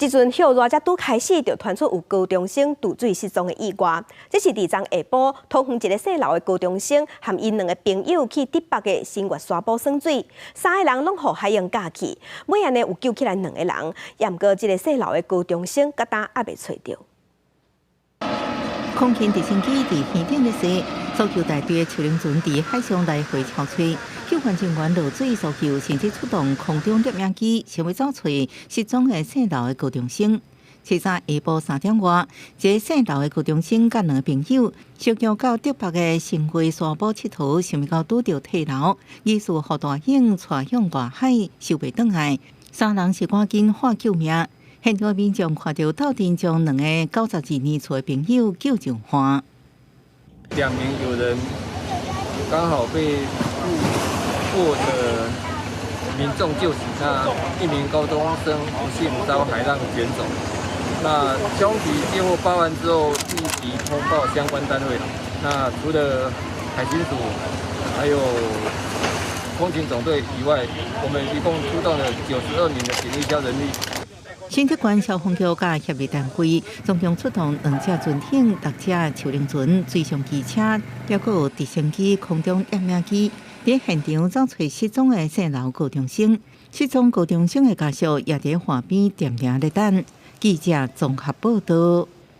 即阵歇热才拄开始，就传出有高中生渡水失踪的意外。这是伫昨下晡，桃园一个姓刘的高中生，和因2个朋友去竹北的新月沙埔耍水，3个人拢互海洋架去。尾安尼有救起来2个人，也毋过这个姓刘的高中生，到今还未找到。空勤直升机伫天顶咧飞，搜救大队的球龄船伫海上来回敲吹，救援人员落水搜救，甚至出动空中摄影机，想要找找失踪的姓刘的高中生。早早下晡3点外，一个姓刘的高中生甲2个朋友相约到竹北的新月沙埔佚佗，想要到拄着退楼，疑似予大影带向外海，收袂转来。3人是赶紧喊救命。现场民众看到斗阵将2个92年厝的朋友救上岸。2名友人刚好被过的民众救起，那1名高中生不幸遭海浪卷走。那消防局接获报案之后，立即通报相关单位。那除了海巡署还有空勤总队以外，我们一共出动了92名的警力消人力。新竹县消防局甲协力单位总共出动2只船艇、6只球龄船、水上机车，还有直升机、空中摄影机，伫现场找找失踪的姓刘高中生。失踪高中生的家属也伫岸边点名咧等。记者综合报道。